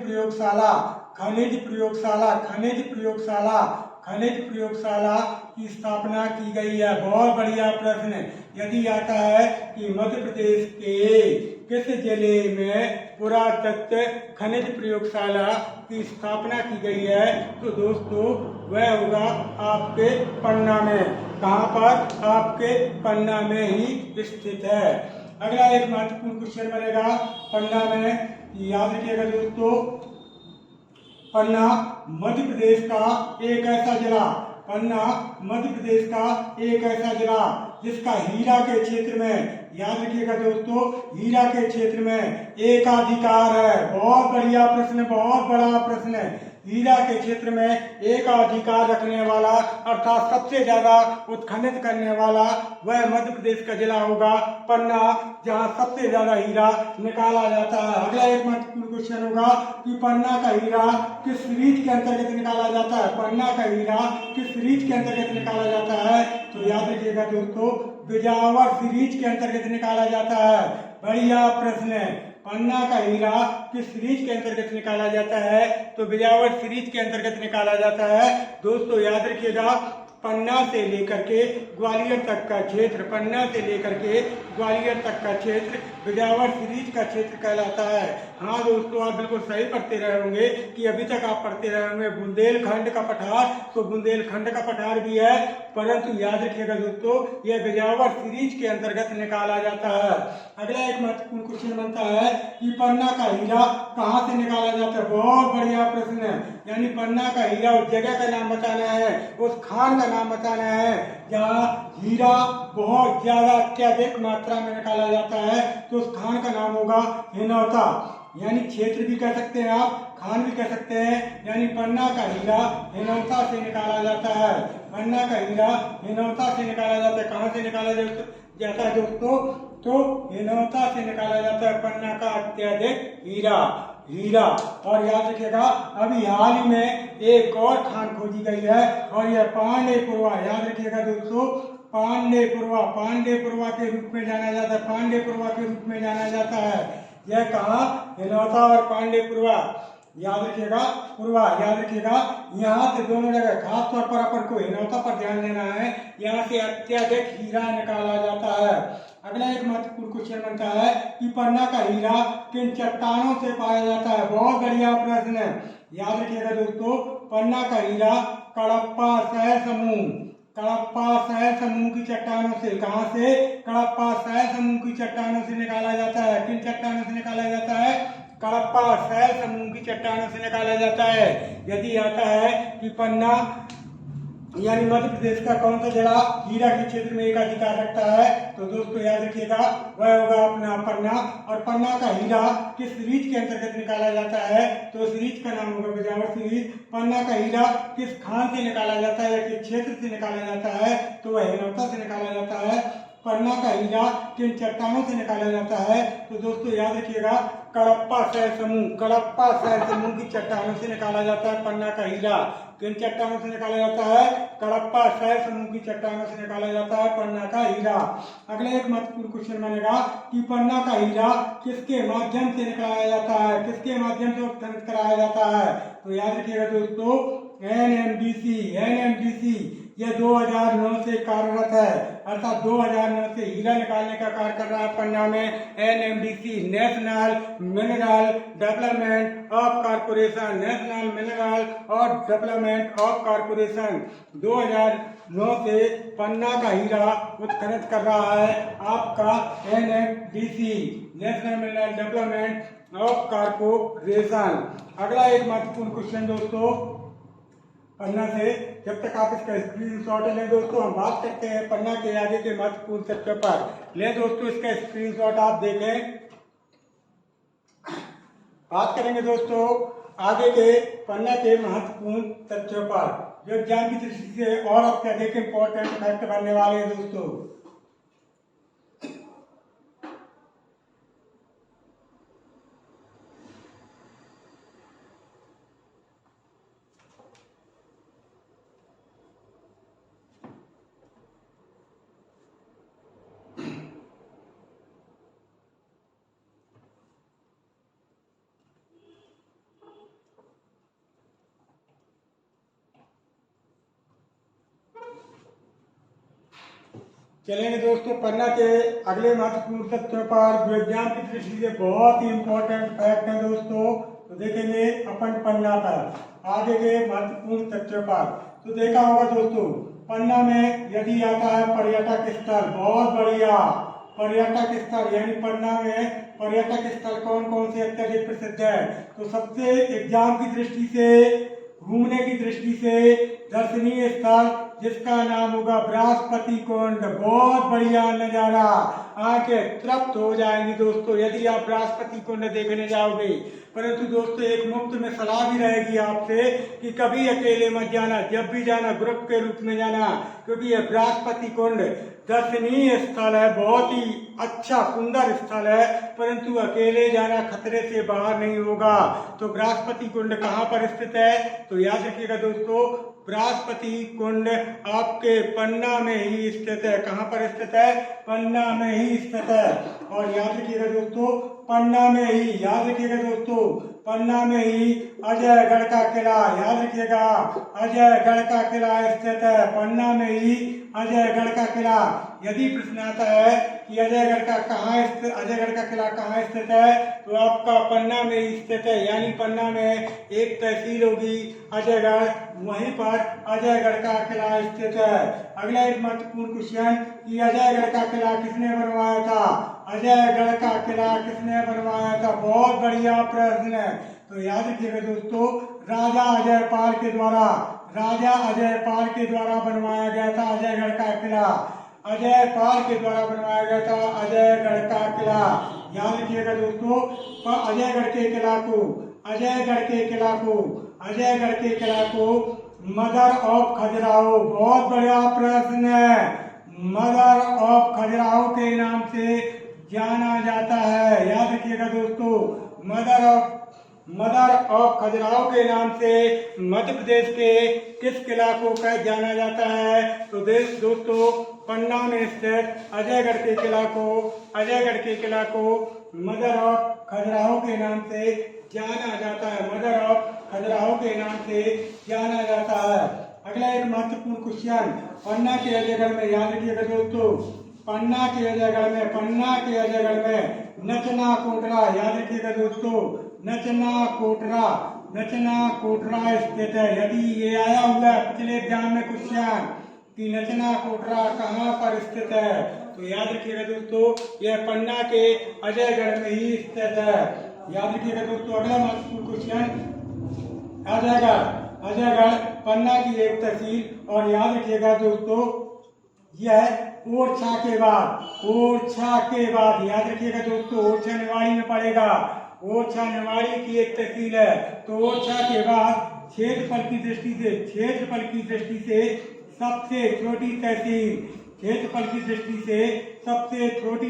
प्रयोगशाला की स्थापना की गई है। बहुत बढ़िया प्रश्न। यदि आता है कि मध्य प्रदेश के किस जिले में पुरातत्व खनिज प्रयोगशाला की स्थापना की गई है, तो दोस्तों वह होगा आपके पन्ना में। कहाँ पर? आपके पन्ना में ही स्थित है। अगला एक महत्वपूर्ण क्वेश्चन बनेगा पन्ना में, याद रखिएगा दोस्तों, पन्ना मध्य प्रदेश का एक ऐसा जिला जिसका हीरा के क्षेत्र में, याद रखिएगा दोस्तों, हीरा के क्षेत्र में एकाधिकार है। बहुत बढ़िया प्रश्न, बहुत बड़ा प्रश्न है। हीरा के क्षेत्र में एकाधिकार रखने वाला अर्थात सबसे ज्यादा उत्खनन करने वाला वह मध्य प्रदेश का जिला होगा पन्ना, जहां सबसे ज्यादा हीरा निकाला जाता है। अगला एक महत्वपूर्ण क्वेश्चन होगा कि पन्ना का हीरा किस रीच के अंतर्गत निकाला जाता है? पन्ना का हीरा किस रीच के अंतर्गत निकाला जाता है? तो याद रखिएगा दोस्तों, बिजावर सीरीज के अंतर्गत निकाला जाता है। बढ़िया प्रश्न है। पन्ना का हीरा किस सीरीज के अंतर्गत निकाला जाता है? तो बिजावर सीरीज के अंतर्गत निकाला जाता है। दोस्तों याद रखिएगा, पन्ना से लेकर के ग्वालियर तक का क्षेत्र, पन्ना से लेकर के ग्वालियर तक का क्षेत्र बिजावर सीरीज का क्षेत्र कहलाता है। हाँ दोस्तों, आप बिल्कुल सही पढ़ते रहे होंगे कि अभी तक आप पढ़ते रहे होंगे बुंदेलखंड का पठार, तो बुंदेलखंड का पठार भी है, परंतु याद रखिएगा दोस्तों यह बिजावर सीरीज के अंतर्गत निकाला जाता है। अगला एक महत्वपूर्ण क्वेश्चन बनता है कि पन्ना का हीरा कहाँ से निकाला जाता है। बहुत बढ़िया प्रश्न है। यानी पन्ना का हीरा उस जगह का नाम बताना है, उस खान का नाम बताना है जहाँ हीरा बहुत ज्यादा अत्यधिक मात्रा में निकाला जाता है, तो उस खान का नाम होगा हिनौता। यानी क्षेत्र भी कह सकते हैं आप, खान भी कह सकते हैं। यानी पन्ना का हीरा हिनौता से निकाला जाता है। पन्ना का हीरा हिनौता से निकाला जाता है। कहाँ से निकाला जाता है दोस्तों? तो हिनौता से निकाला जाता है पन्ना का अत्यधिक हीरा। और याद रखिएगा अभी हाल ही में एक और खान खोजी गई है और यह पांडेपुरवा। याद रखिएगा दोस्तों, पांडेपुरवा के रूप में जाना जाता है, पांडेपुरवा के रूप में जाना जाता है। यह कहा हिनौता और पांडेपुरवा। याद रखिएगा पुरवा, याद रखिएगा यहाँ से दोनों जगह, खास तौर पर अपन को हिनौता पर ध्यान देना है। यहाँ से अत्यधिक हीरा निकाला जाता है। अगला एक महत्वपूर्ण क्वेश्चन बनता है कि पन्ना का हीरा किन चट्टानों से पाया जाता है। बहुत बढ़िया प्रश्न है। याद रखिएगा दोस्तों, पन्ना का हीरा कडप्पा सहर समूह की चट्टानों से, कहां से? कडप्पा सहर समूह की चट्टानों से निकाला जाता है। किन चट्टानों से निकाला जाता है? कडप्पा सहर समूह की चट्टानों से निकाला जाता है। यदि आता है कि पन्ना यानी मध्य प्रदेश का कौन सा जिला हीरा के क्षेत्र में एकाधिकार रखता है, तो दोस्तों याद रखिएगा वह होगा अपना पन्ना। और पन्ना का हीरा किस सीरीज के अंतर्गत निकाला जाता है, तो सीरीज का नाम होगा बिजावर सीरीज। पन्ना का हीरा किस खान से निकाला जाता है या किस क्षेत्र से निकाला जाता है, तो वह हिनौता से निकाला जाता है। पन्ना का हीरा किन चट्टानों से निकाला जाता है, तो दोस्तों याद रखिएगा कडप्पा सहर समूह की चट्टानों से निकाला जाता है पन्ना का हीरा। किन चट्टानों से निकाला जाता है? कडप्पा सहर समूह की चट्टानों से निकाला जाता है पन्ना का हीरा। अगला एक महत्वपूर्ण क्वेश्चन बनेगा कि पन्ना का हीरा किसके माध्यम से निकाला जाता है, किसके माध्यम से उत्खनन कराया जाता है, तो याद रखिएगा दोस्तों एनएमडीसी। यह 2009 से कार्यरत है, अर्थात 2009 से हीरा निकालने का कार्य कर रहा है पन्ना में NMDC, national mineral development of corporation. National mineral और डेवलपमेंट ऑफ कॉर्पोरेशन 2009 से पन्ना का हीरा उत्खनन कर रहा है आपका NMDC, national mineral development of corporation. अगला एक महत्वपूर्ण क्वेश्चन दोस्तों पन्ना से, जब तक आप इसका स्क्रीनशॉट लें दोस्तों, हम बात करते हैं पन्ना के आगे के महत्वपूर्ण तथ्यों पर। ले दोस्तों इसका स्क्रीनशॉट आप देखें। बात करेंगे दोस्तों आगे के पन्ना के महत्वपूर्ण तथ्यों पर, जो एग्जाम की दृष्टि से और अत्यधिक इंपॉर्टेंट फैक्ट बनने वाले हैं दोस्तों। चलेंगे दोस्तों पन्ना के अगले महत्वपूर्ण तथ्यों पर, जो एग्जाम की दृष्टि से बहुत ही इंपॉर्टेंट फैक्ट है दोस्तों। तो देखेंगे अपन पन्ना पर आगे के महत्वपूर्ण तथ्यों पर। तो देखा होगा दोस्तों पन्ना में यदि आता है पर्यटक स्थल, बहुत बढ़िया पर्यटक स्थल, यानी पन्ना में पर्यटक स्थल कौन कौन से अत्यधिक प्रसिद्ध है, तो सबसे एग्जाम की दृष्टि से, घूमने की दृष्टि से दर्शनीय स्थल जिसका नाम होगा बृहस्पति कुंड। बहुत बढ़िया नजारा, आंखें तृप्त हो जाएंगी दोस्तों यदि आप बृहस्पति कुंड देखने जाओगे। परंतु दोस्तों एक मुफ्त में सलाह भी रहेगी आपसे कि कभी अकेले मत जाना, जब भी जाना ग्रुप के रूप में जाना, क्योंकि यह बृहस्पति कुंड दर्शनीय स्थल है, बहुत ही अच्छा सुंदर स्थल है, परंतु अकेले जाना खतरे से बाहर नहीं होगा। तो बृहस्पति कुंड कहाँ पर स्थित है, तो याद रखिएगा दोस्तों बृहस्पति कुंड आपके पन्ना में ही स्थित है। कहाँ पर स्थित है? पन्ना में ही स्थित है। और याद रखिएगा दोस्तों पन्ना में ही, याद रखिएगा दोस्तों पन्ना में ही अजयगढ़ का किला, याद रखिएगा अजयगढ़ का किला स्थित है, पन्ना में ही अजयगढ़ का किला। यदि प्रश्न आता है कि अजयगढ़ का किला कहाँ स्थित है, तो आपका पन्ना में ही स्थित है, यानी पन्ना में एक तहसील होगी अजयगढ़, वहीं पर अजयगढ़ का किला स्थित है। अगला एक महत्वपूर्ण क्वेश्चन कि अजयगढ़ का किला किसने बनवाया था, अजयगढ़ का किला किसने बनवाया था, बहुत बढ़िया प्रश्न है। तो याद रखिएगा दोस्तों, राजा अजयपाल के द्वारा बनवाया गया था अजयगढ़ का किला, अजयपाल के द्वारा बनवाया गया था अजयगढ़ का किला। याद रखिएगा दोस्तों, अजयगढ़ के किला को मदर ऑफ खजुराहो, बहुत बड़ा प्रश्न है, मदर ऑफ खजुराहो के नाम से जाना जाता है। याद रखिएगा दोस्तों, मदर ऑफ खजुराहो के नाम से मध्य प्रदेश के किस किला को जाना जाता है, तो दोस्तों पन्ना में स्थित अजयगढ़ के किला को मदर ऑफ खजुराहो के नाम से जाना जाता है, मदर ऑफ खजुराहो के नाम से जाना जाता है। अगला एक महत्वपूर्ण क्वेश्चन, पन्ना के अजयगढ़ में, याद रखिएगा दोस्तों, पन्ना के अजयगढ़ में नचना कोटरा, याद रखिएगा दोस्तों, नचना कोटरा स्थित है। यदि ये आया हुआ है पिछले एग्जाम में क्वेश्चन कि नचना कोटरा कहाँ पर स्थित है, तो याद रखिएगा दोस्तों, यह पन्ना के अजयगढ़ में ही स्थित है। याद रखिएगा दोस्तों, अगला महत्वपूर्ण क्वेश्चन, अजयगढ़ पन्ना की एक तहसील, और याद रखिएगा दोस्तों यह ओरछा के बाद, याद रखिएगा दोस्तों, ओरछा निवाड़ी में पड़ेगा, ओरछा निवाड़ी की एक तहसील है। तो ओरछा के बाद क्षेत्रफल की दृष्टि से सबसे छोटी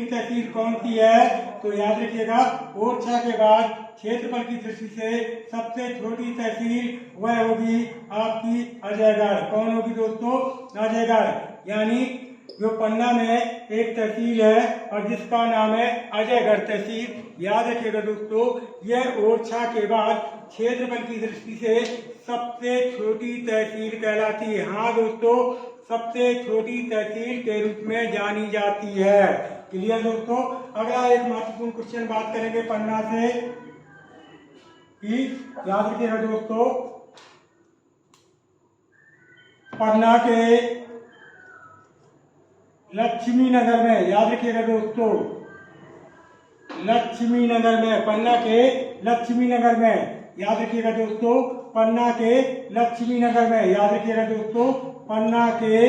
तहसील कौन सी है, तो याद रखिएगा ओरछा के बाद क्षेत्रफल की दृष्टि से सबसे छोटी तहसील वह होगी आपकी अजयगढ़। कौन होगी दोस्तों, अजयगढ़, यानी जो पन्ना में एक तहसील है और जिसका नाम है अजयगढ़ तहसील। याद रखिएगा दोस्तों, यह ओरछा के बाद क्षेत्रफल की दृष्टि से सबसे छोटी तहसील कहलाती है। हाँ दोस्तों, सबसे छोटी तहसील के रूप में जानी जाती है। क्लियर दोस्तों। अगला एक महत्वपूर्ण क्वेश्चन बात करेंगे पन्ना से, याद रखिएगा दोस्तों, पन्ना के लक्ष्मी नगर में, याद रखिएगा दोस्तों, लक्ष्मी नगर में, पन्ना के लक्ष्मी नगर में, याद रखिएगा दोस्तों, पन्ना के लक्ष्मी नगर में, याद रखिएगा दोस्तों, पन्ना के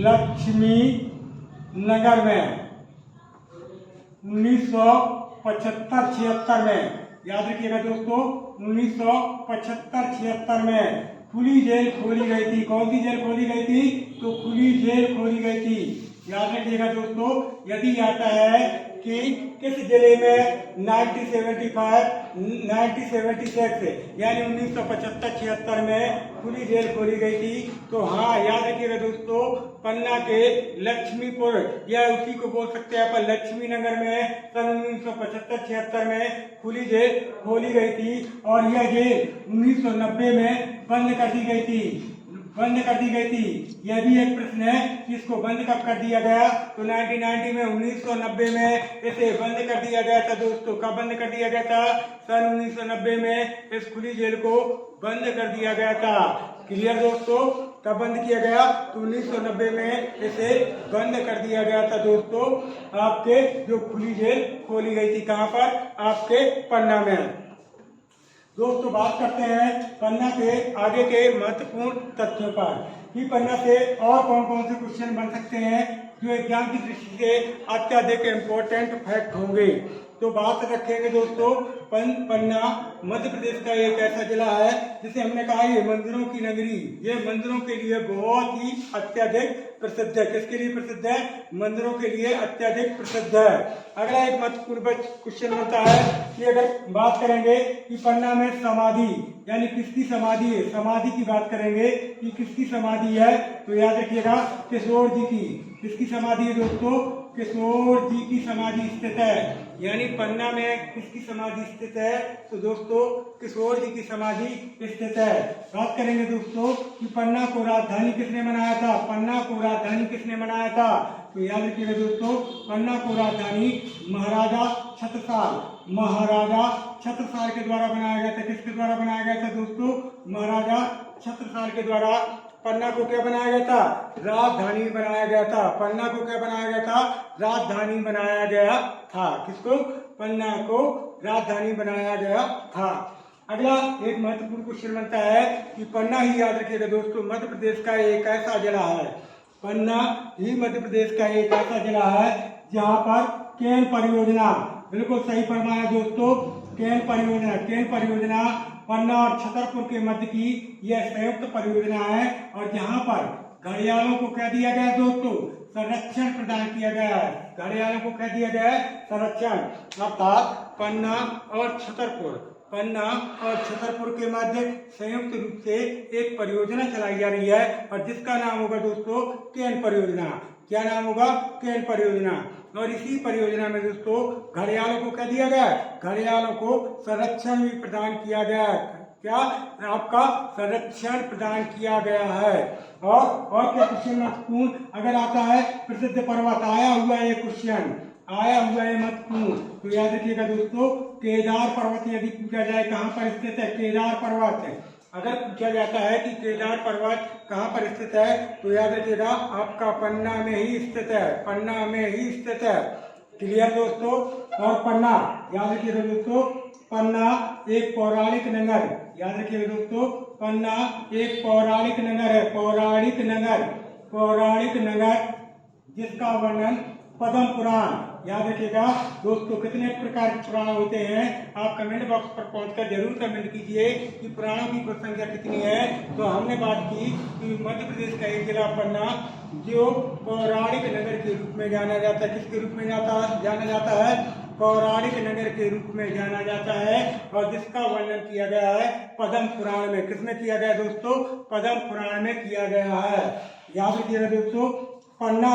लक्ष्मी नगर में 1975-76 में, याद रखिएगा दोस्तों, 1975-76 में खुली जेल खोली गई थी। कौन सी जेल खोली गई थी, तो खुली जेल खोली गई थी। याद रखिएगा दोस्तों, यदि आता है कि किस जिले में 1976 यानी 1975-76 में खुली जेल खोली गई थी, तो हाँ याद रखिएगा दोस्तों, पन्ना के लक्ष्मीपुर या उसी को बोल सकते हैं अपन लक्ष्मी नगर में सन 1975-76 में खुली जेल खोली गई थी और यह जेल 1990 में बंद कर दी गई थी। यह भी एक प्रश्न है कि इसको बंद कब कर दिया गया, तो 1990 में 1990 में इसे बंद कर दिया गया था दोस्तों। कब बंद कर दिया गया था, सन 1990 में इस खुली जेल को बंद कर दिया गया था। क्लियर दोस्तों, कब बंद किया गया, तो 1990 में इसे बंद कर दिया गया था दोस्तों। आपके जो खुली जेल खोली गई थी, कहाँ पर, आपके पन्ना में। दोस्तों बात करते हैं पन्ना के आगे के महत्वपूर्ण तथ्यों पर कि पन्ना से और कौन कौन से क्वेश्चन बन सकते हैं जो एग्जाम की दृष्टि से अत्यधिक इम्पोर्टेंट फैक्ट होंगे। तो बात रखेंगे दोस्तों, पन्ना मध्य प्रदेश का एक ऐसा जिला है जिसे हमने कहा ये मंदिरों की नगरी, ये मंदिरों के लिए बहुत ही अत्यधिक प्रसिद्ध है। किसके लिए प्रसिद्ध है, मंदिरों के लिए अत्यधिक प्रसिद्ध है। अगला एक महत्वपूर्ण क्वेश्चन होता है कि अगर बात करेंगे कि पन्ना में समाधि यानी किसकी समाधि है, समाधि की बात करेंगे कि किसकी समाधि है, तो याद रखिएगा किशोर जी की। किसकी समाधि है दोस्तों, किशोर जी की समाधि स्थित है। यानी पन्ना में किसकी समाधि स्थित है? तो दोस्तों किशोर जी की समाधि स्थित है। बात करेंगे दोस्तों कि पन्ना को राजधानी किसने बनाया था? पन्ना को राजधानी किसने बनाया था? तो याद रखिएगा दोस्तों, पन्ना को राजधानी महाराजा छत्रसाल के द्वारा बनाया गया था। किसके द्वारा बनाया गया था दोस्तों? महाराजा छत्रसाल के द्वारा पन्ना को क्या बनाया गया था? राजधानी बनाया गया था। पन्ना को क्या बनाया गया था? राजधानी बनाया गया था। किसको? पन्ना को राजधानी बनाया गया था। अगला एक महत्वपूर्ण क्वेश्चन बनता है कि पन्ना ही, याद रखिएगा दोस्तों, मध्य प्रदेश का एक ऐसा जिला है, पन्ना ही मध्य प्रदेश का एक ऐसा जिला है जहाँ पर केन परियोजना, बिल्कुल सही फरमाया दोस्तों, केन परियोजना पन्ना और छतरपुर के मध्य की यह संयुक्त परियोजना है और जहाँ पर घड़ियालों को क्या दिया गया दोस्तों? संरक्षण प्रदान किया गया है। घड़ियालों को क्या दिया गया है? संरक्षण। अर्थात पन्ना और छतरपुर के मध्य संयुक्त रूप से एक परियोजना चलाई जा रही है और जिसका नाम होगा दोस्तों केन परियोजना। क्या नाम होगा? केन परियोजना। और इसी परियोजना में दोस्तों घड़ियालों को क्या दिया गया? घड़ियालों को संरक्षण भी प्रदान किया गया है। क्या? आपका संरक्षण प्रदान किया गया है। और क्या क्वेश्चन महत्वपूर्ण अगर आता है? प्रसिद्ध पर्वत, आया हुआ ये क्वेश्चन, आया हुआ है महत्वपूर्ण। तो याद रखिएगा दोस्तों, केदार पर्वत यदि पूछा जाए कहाँ पर स्थित है? केदार पर्वत है। अगर पूछा जाता है कि केदार पर्वत कहाँ पर स्थित है तो याद रखिएगा आपका पन्ना में ही स्थित है। पन्ना में ही स्थित है। क्लियर दोस्तों? और पन्ना, याद रखिएगा दोस्तों, पन्ना एक पौराणिक नगर, याद रखिएगा दोस्तों, पन्ना एक पौराणिक नगर है। पौराणिक नगर जिसका वर्णन पद्म पुराण, याद रखिएगा दोस्तों, कितने प्रकार के पुराण होते हैं? आप कमेंट बॉक्स पर पहुंचकर जरूर कमेंट कीजिए कि पुराणों की कुल संख्या कितनी है। तो हमने बात की कि मध्य प्रदेश का एक जिला पन्ना जो पौराणिक नगर के रूप में जाना जाता है। किसके रूप में जाना जाता है? पौराणिक नगर के रूप में जाना जाता है और जिसका वर्णन किया गया है पद्म पुराण में। किसमें किया गया दोस्तों? पद्म पुराण में किया गया है। याद रखिएगा दोस्तों, पन्ना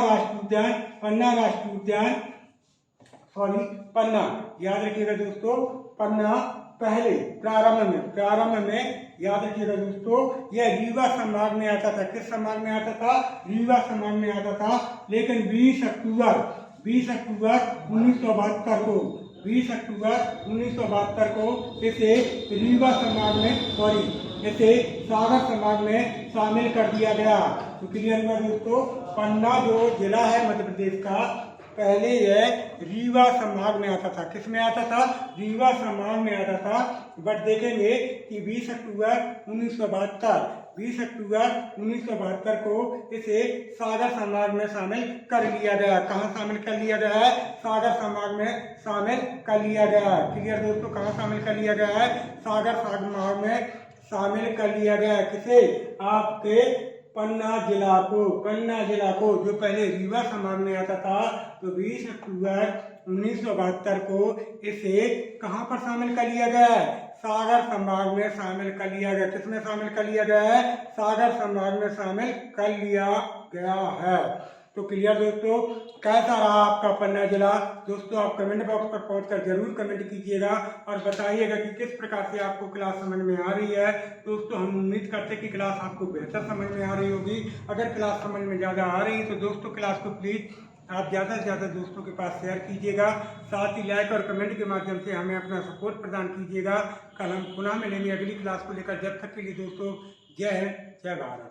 याद रखिएगा दोस्तों, पन्ना पहले प्रारंभ में याद रखिएगा दोस्तों, यह रीवा संभाग में आता था। किस संभाग में आता था? रीवा संभाग में आता था। लेकिन 20 अक्टूबर 1972 को इसे रीवा संभाग में इसे सागर संभाग में शामिल कर दिया गया। तो क्लियर हुआ दोस्तों, पन्ना जो जिला है मध्य प्रदेश का, पहले यह रीवा संभाग में आता था। किस में आता था? रीवा संभाग में आता था। बट देखेंगे कि 20 अक्टूबर 1972 को इसे सागर संभाग में शामिल कर लिया गया। कहाँ शामिल कर लिया गया है? सागर संभाग में शामिल कर लिया गया। क्लियर दोस्तों, कहाँ शामिल कर लिया गया है? सागर संभाग में शामिल कर लिया गया है। किसे? आपके पन्ना जिला को जो पहले रीवा संभाग में आता था। तो 20 अक्टूबर 1972 को इसे कहाँ पर शामिल कर लिया गया है? सागर संभाग में शामिल कर लिया गया। किसमें शामिल कर लिया गया है? सागर संभाग में शामिल कर लिया गया है। तो क्लियर दोस्तों, कैसा रहा आपका पन्ना जिला? दोस्तों आप कमेंट बॉक्स पर पहुंचकर जरूर कमेंट कीजिएगा और बताइएगा कि किस प्रकार से आपको क्लास समझ में आ रही है। दोस्तों हम उम्मीद करते हैं कि क्लास आपको बेहतर समझ में आ रही होगी। अगर क्लास समझ में ज़्यादा आ रही है तो दोस्तों क्लास को प्लीज़ आप ज़्यादा से ज़्यादा दोस्तों के पास शेयर कीजिएगा। साथ ही लाइक और कमेंट के माध्यम से हमें अपना सपोर्ट प्रदान कीजिएगा। कल हम पुनः मिलेंगे अगली क्लास को लेकर। जब तक के लिए दोस्तों जय हिंद, जय भारत।